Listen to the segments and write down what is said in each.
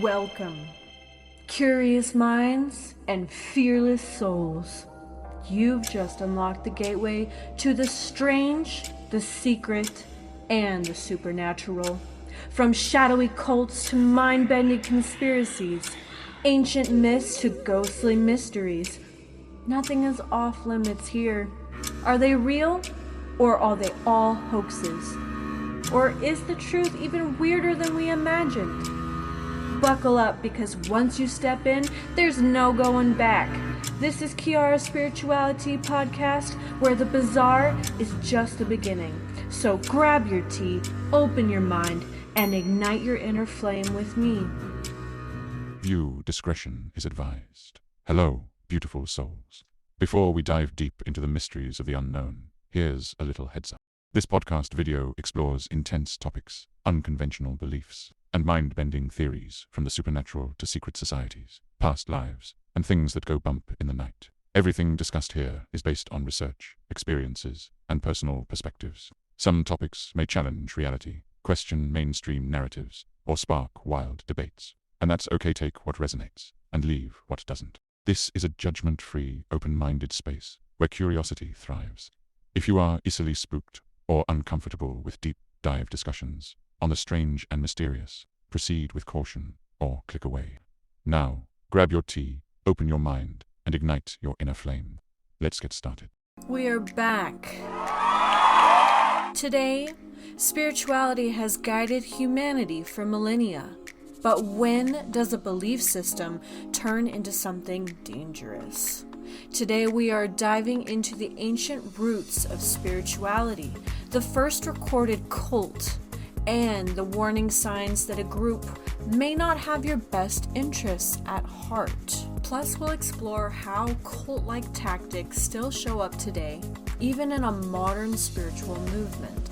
Welcome, curious minds and fearless souls. You've just unlocked the gateway to the strange, the secret, and the supernatural. From shadowy cults to mind-bending conspiracies, ancient myths to ghostly mysteries, nothing is off limits here. Are they real, or are they all hoaxes? Or is the truth even weirder than we imagined? Buckle up, because once you step in, there's no going back. This is Kiara's Spirituality Podcast, where the bizarre is just the beginning. So grab your tea, open your mind, and ignite your inner flame with me. View discretion is advised. Hello, beautiful souls. Before we dive deep into the mysteries of the unknown, here's a little heads up. This podcast video explores intense topics, unconventional beliefs, and mind-bending theories from the supernatural to secret societies, past lives, and things that go bump in the night. Everything discussed here is based on research, experiences, and personal perspectives. Some topics may challenge reality, question mainstream narratives, or spark wild debates. And that's okay. Take what resonates and leave what doesn't. This is a judgment-free, open-minded space where curiosity thrives. If you are easily spooked or uncomfortable with deep dive discussions on the strange and mysterious, proceed with caution or click away. Now, grab your tea, open your mind, and ignite your inner flame. Let's get started. We are back. Today, spirituality has guided humanity for millennia. But when does a belief system turn into something dangerous? Today we are diving into the ancient roots of spirituality, the first recorded cult, and the warning signs that a group may not have your best interests at heart. Plus, we'll explore how cult-like tactics still show up today, even in a modern spiritual movement.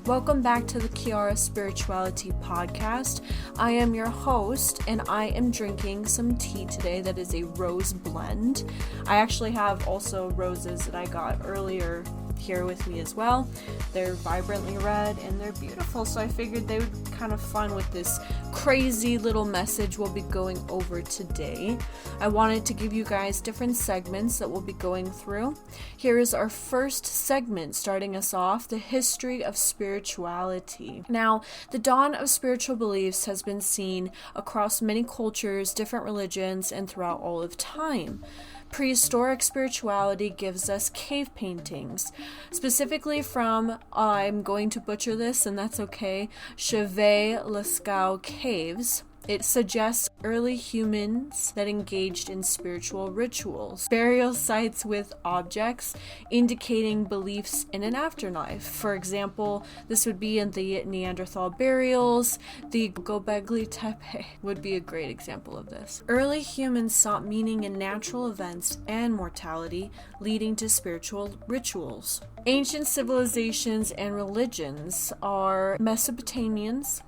Welcome back to the Kiara Spirituality Podcast. I am your host, and I am drinking some tea today that is a rose blend. I actually have also roses that I got earlier here with me as well. They're vibrantly red and they're beautiful, so I figured they would be kind of fun with this crazy little message we'll be going over today. I wanted to give you guys different segments that we'll be going through. Here is our first segment, starting us off, the history of spirituality. Now, the dawn of spiritual beliefs has been seen across many cultures, different religions, and throughout all of time. Prehistoric spirituality gives us cave paintings, specifically from, I'm going to butcher this and that's okay, Chevet-Lascaux caves. It suggests early humans that engaged in spiritual rituals. Burial sites with objects indicating beliefs in an afterlife. For example, this would be in the Neanderthal burials. The Göbekli Tepe would be a great example of this. Early humans sought meaning in natural events and mortality, leading to spiritual rituals. Ancient civilizations and religions are Mesopotamians,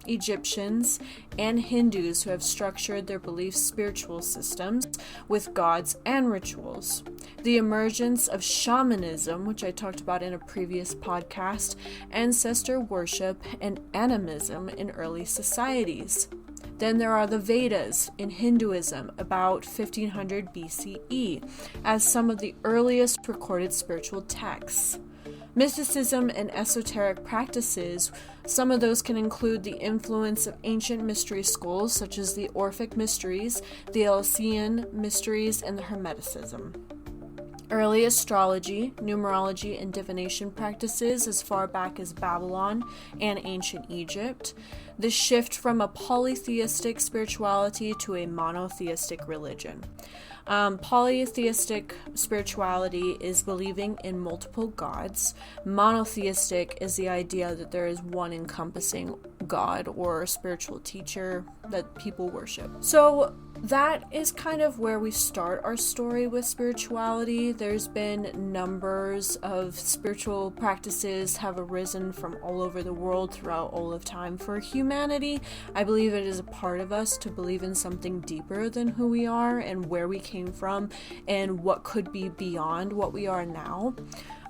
Egyptians, and Hindus who have structured their belief spiritual systems with gods and rituals. The emergence of shamanism, which I talked about in a previous podcast, ancestor worship, and animism in early societies. Then there are the Vedas in Hinduism, about 1500 BCE, as some of the earliest recorded spiritual texts. Mysticism and esoteric practices, some of those can include the influence of ancient mystery schools such as the Orphic Mysteries, the Eleusinian Mysteries, and the Hermeticism. Early astrology, numerology, and divination practices as far back as Babylon and ancient Egypt. The shift from a polytheistic spirituality to a monotheistic religion. Polytheistic spirituality is believing in multiple gods. Monotheistic is the idea that there is one encompassing God or spiritual teacher that people worship. So that is kind of where we start our story with spirituality. There's been numbers of spiritual practices have arisen from all over the world throughout all of time. For humanity, I believe it is a part of us to believe in something deeper than who we are and where we came from and what could be beyond what we are now.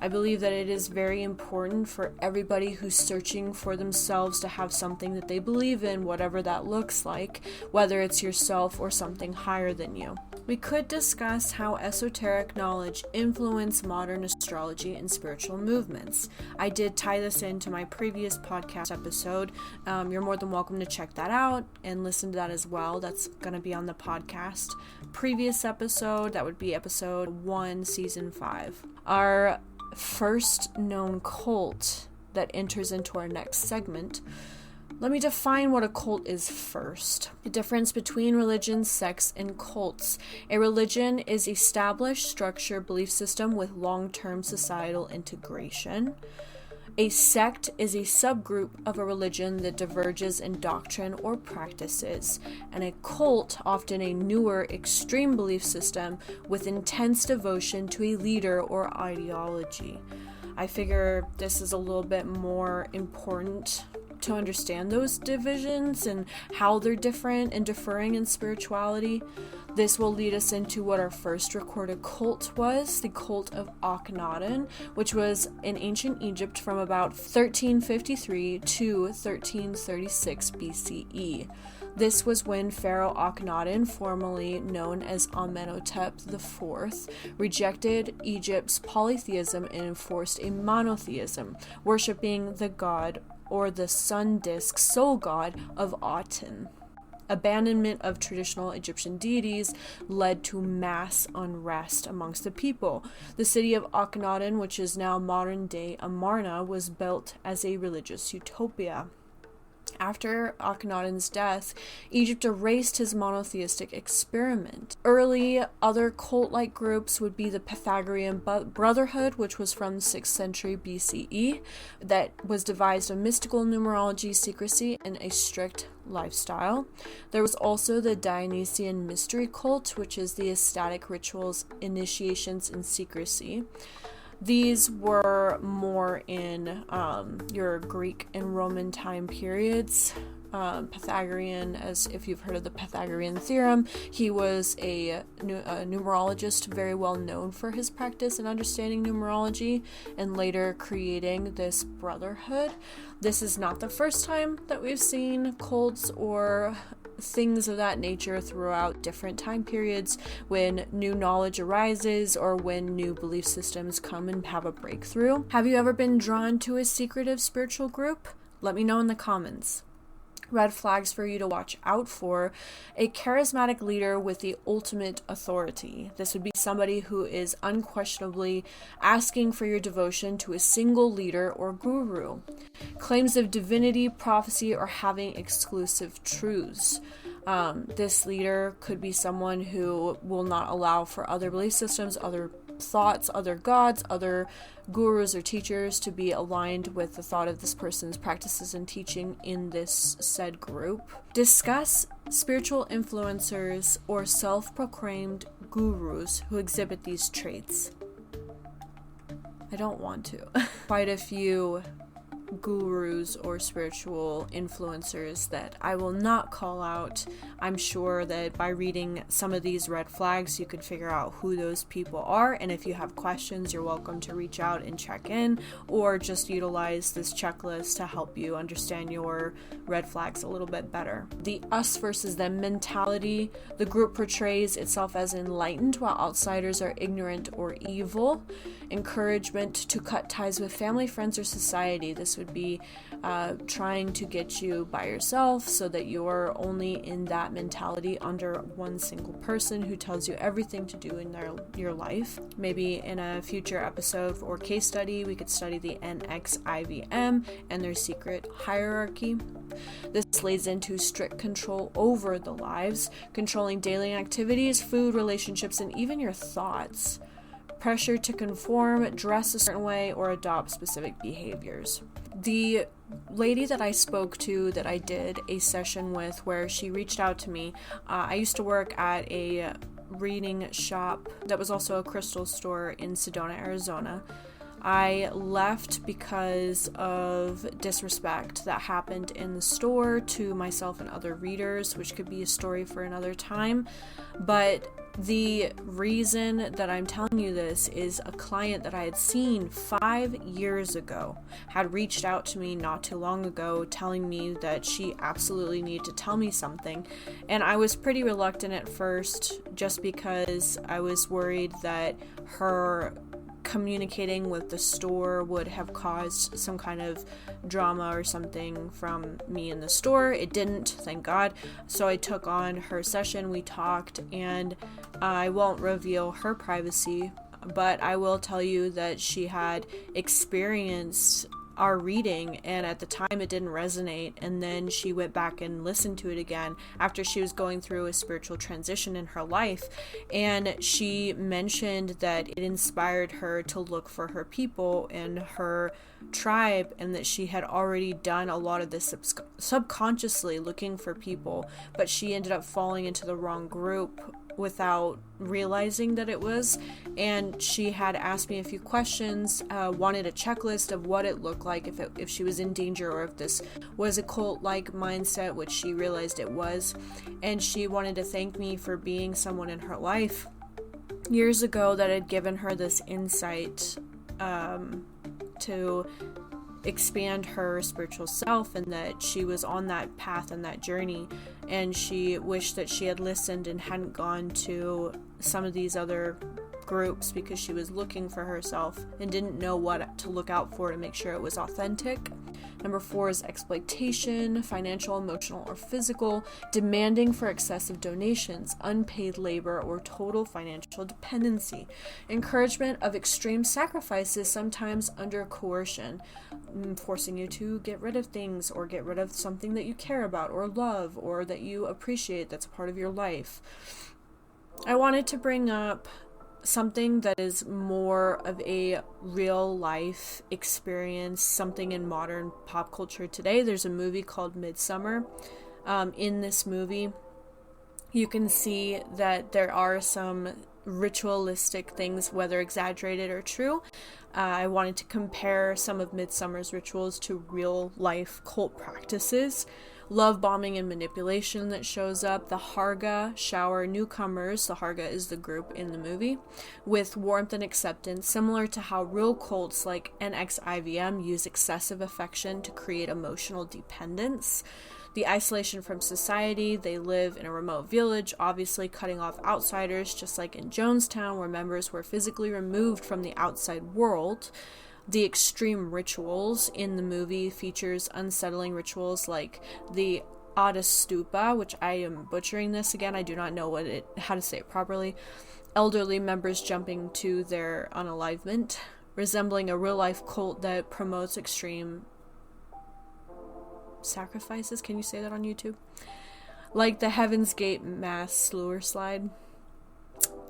I believe that it is very important for everybody who's searching for themselves to have something that they believe in, whatever that looks like, whether it's yourself or something higher than you. We could discuss how esoteric knowledge influenced modern astrology and spiritual movements. I did tie this into my previous podcast episode. You're more than welcome to check that out and listen to that as well. That's going to be on the podcast. Previous episode, that would be episode 1, season 5. Our first known cult that enters into our next segment. Let me define what a cult is first. The difference between religion, sects, and cults. A religion is established structure, belief system with long-term societal integration. A sect is a subgroup of a religion that diverges in doctrine or practices, and a cult, often a newer, extreme belief system with intense devotion to a leader or ideology. I figure this is a little bit more important to understand those divisions and how they're different and differing in spirituality. This will lead us into what our first recorded cult was, the cult of Akhenaten, which was in ancient Egypt from about 1353 to 1336 BCE. This was when Pharaoh Akhenaten, formerly known as Amenhotep IV, rejected Egypt's polytheism and enforced a monotheism, worshipping the god or the sun disk soul god of Aten. Abandonment of traditional Egyptian deities led to mass unrest amongst the people. The city of Akhenaten, which is now modern-day Amarna, was built as a religious utopia. After Akhenaten's death, Egypt erased his monotheistic experiment. Early other cult-like groups would be the Pythagorean Brotherhood, which was from the 6th century BCE, that was devised of mystical numerology, secrecy, and a strict lifestyle. There was also the Dionysian mystery cult, which is the ecstatic rituals, initiations, and secrecy. These were more in your Greek and Roman time periods. Pythagorean, as if you've heard of the Pythagorean theorem, he was a numerologist very well known for his practice and understanding numerology, and later creating this brotherhood. This is not the first time that we've seen cults or things of that nature throughout different time periods when new knowledge arises or when new belief systems come and have a breakthrough. Have you ever been drawn to a secretive spiritual group? Let me know in the comments. Red flags for you to watch out for: a charismatic leader with the ultimate authority. This would be somebody who is unquestionably asking for your devotion to a single leader or guru. Claims of divinity, prophecy, or having exclusive truths. This leader could be someone who will not allow for other belief systems, other thoughts, other gods, other gurus or teachers to be aligned with the thought of this person's practices and teaching in this said group. Discuss spiritual influencers or self-proclaimed gurus who exhibit these traits. I don't want to. Quite a few gurus or spiritual influencers that I will not call out. I'm sure that by reading some of these red flags, you could figure out who those people are, and if you have questions, you're welcome to reach out and check in, or just utilize this checklist to help you understand your red flags a little bit better. The us versus them mentality. The group portrays itself as enlightened while outsiders are ignorant or evil. Encouragement to cut ties with family, friends, or society. This would be trying to get you by yourself so that you're only in that mentality under one single person who tells you everything to do in your life. Maybe in a future episode or case study, we could study the NXIVM and their secret hierarchy. This lays into strict control over the lives, controlling daily activities, food, relationships, and even your thoughts. Pressure to conform, dress a certain way, or adopt specific behaviors. The lady that I spoke to, that I did a session with, where she reached out to me, I used to work at a reading shop that was also a crystal store in Sedona, Arizona. I left because of disrespect that happened in the store to myself and other readers, which could be a story for another time. But the reason that I'm telling you this is a client that I had seen 5 years ago had reached out to me not too long ago telling me that she absolutely needed to tell me something. And I was pretty reluctant at first just because I was worried that her communicating with the store would have caused some kind of drama or something from me in the store. It didn't, thank God. So I took on her session, we talked, and I won't reveal her privacy, but I will tell you that she had experienced our reading, and at the time it didn't resonate, and then she went back and listened to it again after she was going through a spiritual transition in her life, and she mentioned that it inspired her to look for her people and her tribe, and that she had already done a lot of this subconsciously looking for people, but she ended up falling into the wrong group without realizing that it was. And she had asked me a few questions, wanted a checklist of what it looked like, if she was in danger, or if this was a cult-like mindset, which she realized it was. And she wanted to thank me for being someone in her life years ago that had given her this insight to expand her spiritual self, and that she was on that path and that journey, and she wished that she had listened and hadn't gone to some of these other groups because she was looking for herself and didn't know what to look out for to make sure it was authentic. Number 4 is exploitation, financial, emotional, or physical, demanding for excessive donations, unpaid labor, or total financial dependency, encouragement of extreme sacrifices, sometimes under coercion, forcing you to get rid of things or get rid of something that you care about or love or that you appreciate that's a part of your life. I wanted to bring up something that is more of a real life experience, something in modern pop culture today. There's a movie called Midsummer. In this movie, you can see that there are some ritualistic things, whether exaggerated or true. I wanted to compare some of Midsummer's rituals to real life cult practices. Love bombing and manipulation that shows up. The Harga shower newcomers, the Harga is the group in the movie, with warmth and acceptance, similar to how real cults like NXIVM use excessive affection to create emotional dependence. The isolation from society, they live in a remote village, obviously cutting off outsiders, just like in Jonestown, where members were physically removed from the outside world. The extreme rituals in the movie features unsettling rituals like the Stupa, which I am butchering this again, I do not know how to say it properly. Elderly members jumping to their unalivement, resembling a real-life cult that promotes extreme sacrifices. Can you say that on YouTube? Like the Heaven's Gate mass slewer slide.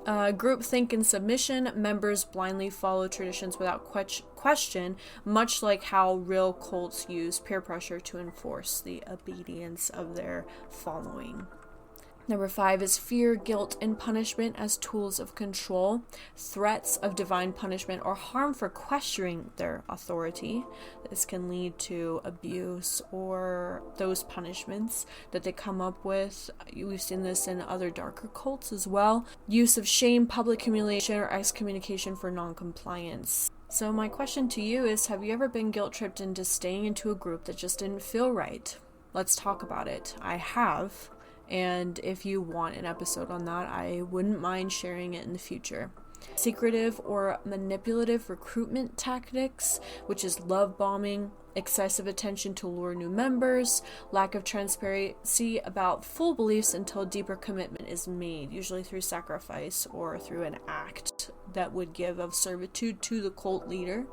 Groupthink and submission. Members blindly follow traditions without question, much like how real cults use peer pressure to enforce the obedience of their following. Number 5 is fear, guilt, and punishment as tools of control. Threats of divine punishment or harm for questioning their authority. This can lead to abuse or those punishments that they come up with. We've seen this in other darker cults as well. Use of shame, public humiliation, or excommunication for non-compliance. So my question to you is, have you ever been guilt-tripped into staying into a group that just didn't feel right? Let's talk about it. I have. And if you want an episode on that, I wouldn't mind sharing it in the future. Secretive or manipulative recruitment tactics, which is love bombing, excessive attention to lure new members, lack of transparency about full beliefs until deeper commitment is made, usually through sacrifice or through an act that would give of servitude to the cult leader.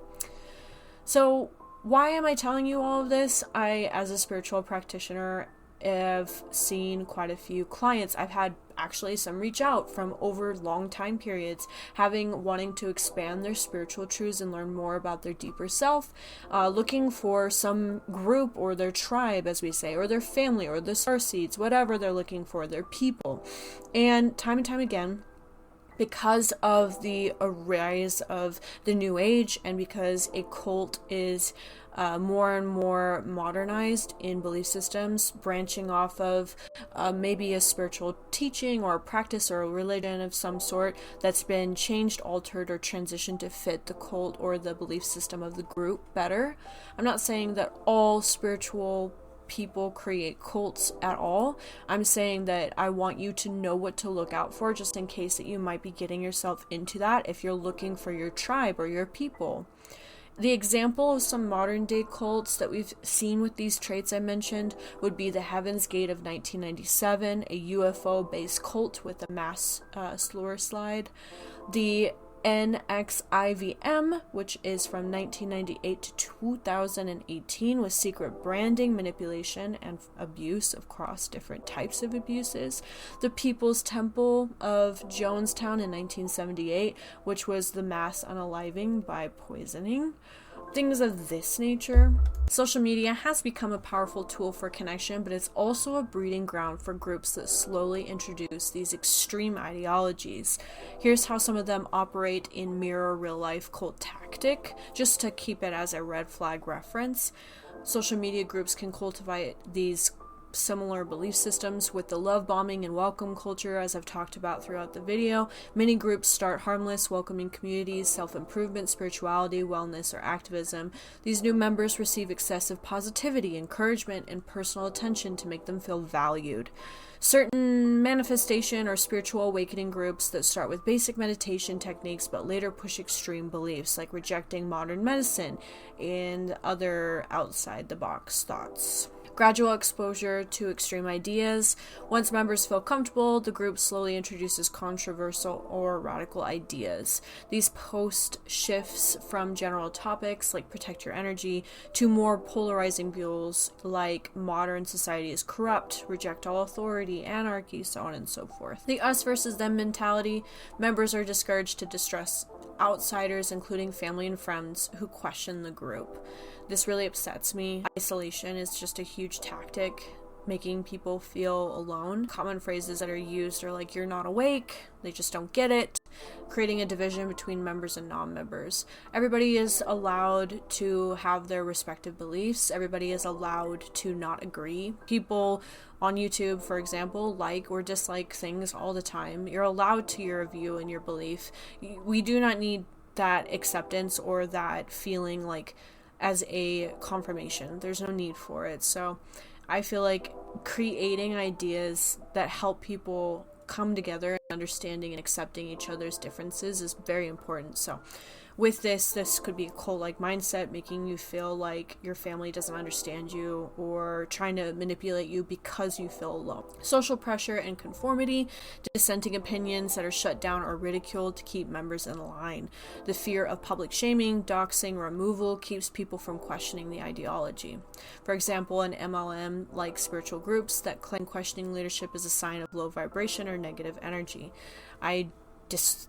So why am I telling you all of this? I, as a spiritual practitioner, have seen quite a few clients. I've had actually some reach out from over long time periods, wanting to expand their spiritual truths and learn more about their deeper self, looking for some group or their tribe, as we say, or their family or the star seeds, whatever they're looking for, their people. And time again, Because of the rise of the New Age, and because a cult is more and more modernized in belief systems, branching off of maybe a spiritual teaching or a practice or a religion of some sort that's been changed, altered, or transitioned to fit the cult or the belief system of the group better. I'm not saying that all spiritual people create cults at all. I'm saying that I want you to know what to look out for, just in case that you might be getting yourself into that if you're looking for your tribe or your people. The example of some modern day cults that we've seen with these traits I mentioned would be the Heaven's Gate of 1997, a UFO based cult with a mass slur slide. The NXIVM, which is from 1998 to 2018, with secret branding, manipulation, and abuse across different types of abuses. The People's Temple of Jonestown in 1978, which was the mass unaliving by poisoning. Things of this nature. Social media has become a powerful tool for connection, but it's also a breeding ground for groups that slowly introduce these extreme ideologies. Here's how some of them operate in mirror real-life cult tactic, just to keep it as a red flag reference. Social media groups can cultivate these similar belief systems with the love bombing and welcome culture, as I've talked about throughout the video. Many groups start harmless, welcoming communities, self-improvement, spirituality, wellness, or activism. These new members receive excessive positivity, encouragement, and personal attention to make them feel valued. Certain manifestation or spiritual awakening groups that start with basic meditation techniques but later push extreme beliefs like rejecting modern medicine and other outside-the-box thoughts. Gradual exposure to extreme ideas. Once members feel comfortable, the group slowly introduces controversial or radical ideas. These post shifts from general topics like protect your energy to more polarizing views like modern society is corrupt, reject all authority, anarchy, so on and so forth. The us versus them mentality. Members are discouraged to distrust outsiders, including family and friends, who question the group. This really upsets me. Isolation is just a huge tactic, making people feel alone. Common phrases that are used are like, you're not awake, they just don't get it, creating a division between members and non-members. Everybody is allowed to have their respective beliefs. Everybody is allowed to not agree. People on YouTube, for example, like or dislike things all the time. You're allowed to your view and your belief. We do not need that acceptance or that feeling like as a confirmation. There's no need for it. So I feel like creating ideas that help people come together and understanding and accepting each other's differences is very important. So with this could be a cult-like mindset, making you feel like your family doesn't understand you or trying to manipulate you because you feel alone. Social pressure and conformity, dissenting opinions that are shut down or ridiculed to keep members in line. The fear of public shaming, doxing, removal keeps people from questioning the ideology. For example, an MLM, like spiritual groups that claim questioning leadership is a sign of low vibration or negative energy. I despise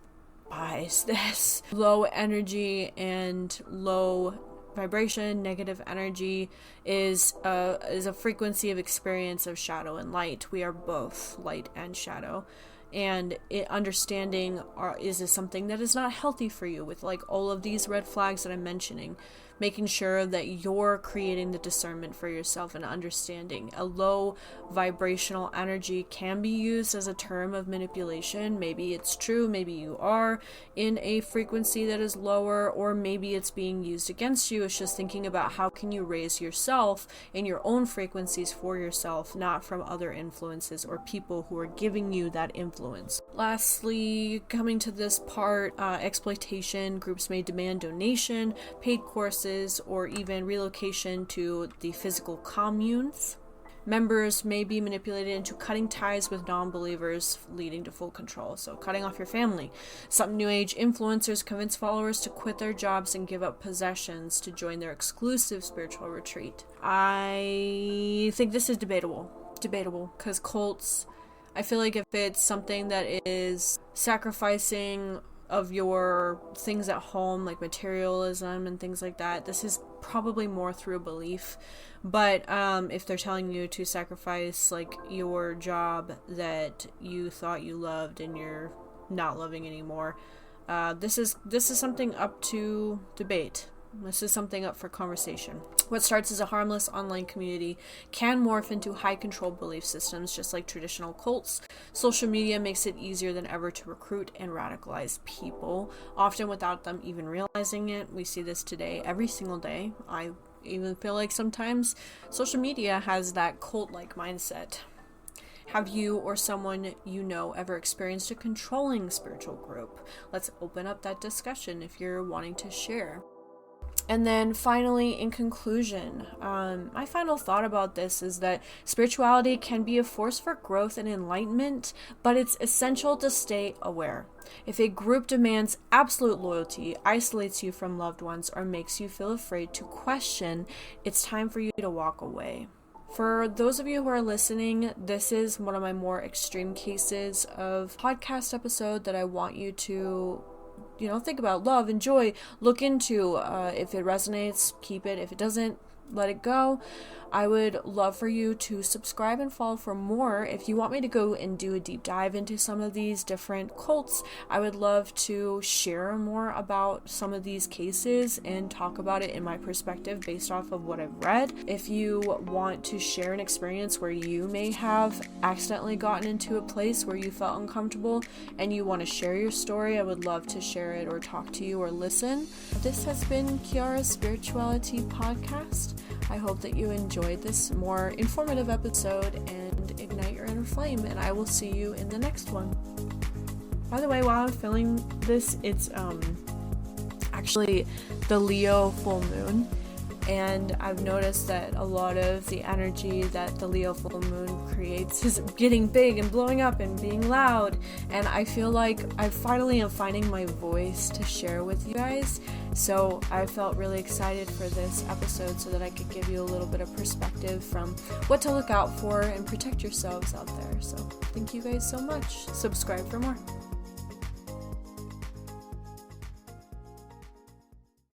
this. Low energy and low vibration, negative energy is a frequency of experience of shadow and light. We are both light and shadow. And understanding is something that is not healthy for you, with like all of these red flags that I'm mentioning. Making sure that you're creating the discernment for yourself and understanding. A low vibrational energy can be used as a term of manipulation. Maybe it's true, maybe you are in a frequency that is lower, or maybe it's being used against you. It's just thinking about how can you raise yourself in your own frequencies for yourself, not from other influences or people who are giving you that influence. Lastly, coming to this part, exploitation. Groups may demand donation, paid courses, or even relocation to the physical communes. Members may be manipulated into cutting ties with non-believers, leading to full control. So cutting off your family. Some New Age influencers convince followers to quit their jobs and give up possessions to join their exclusive spiritual retreat. I think this is debatable, because cults, I feel like if it's something that is sacrificing of your things at home, like materialism and things like that, this is probably more through a belief. But if they're telling you to sacrifice like your job that you thought you loved and your not loving anymore. This is something up to debate. This is something up for conversation. What starts as a harmless online community can morph into high-control belief systems, just like traditional cults. Social media makes it easier than ever to recruit and radicalize people, often without them even realizing it. We see this today, every single day. I even feel like sometimes social media has that cult-like mindset. Have you or someone you know ever experienced a controlling spiritual group? Let's open up that discussion if you're wanting to share. And then finally, in conclusion, my final thought about this is that spirituality can be a force for growth and enlightenment, but it's essential to stay aware. If a group demands absolute loyalty, isolates you from loved ones, or makes you feel afraid to question, it's time for you to walk away. For those of you who are listening, this is one of my more extreme cases of podcast episode that I want you to think about, love, enjoy, look into. If it resonates, keep it. If it doesn't, let it go. I would love for you to subscribe and follow for more. If you want me to go and do a deep dive into some of these different cults, I would love to share more about some of these cases and talk about it in my perspective based off of what I've read. If you want to share an experience where you may have accidentally gotten into a place where you felt uncomfortable and you want to share your story, I would love to share it or talk to you or listen. This has been Kiara's Spirituality Podcast. I hope that you enjoyed this more informative episode and ignite your inner flame, and I will see you in the next one. By the way, while I'm filming this, it's actually the Leo full moon, and I've noticed that a lot of the energy that the Leo full moon creates is getting big and blowing up and being loud, and I feel like I finally am finding my voice to share with you guys. So I felt really excited for this episode so that I could give you a little bit of perspective from what to look out for and protect yourselves out there. So thank you guys so much. Subscribe for more.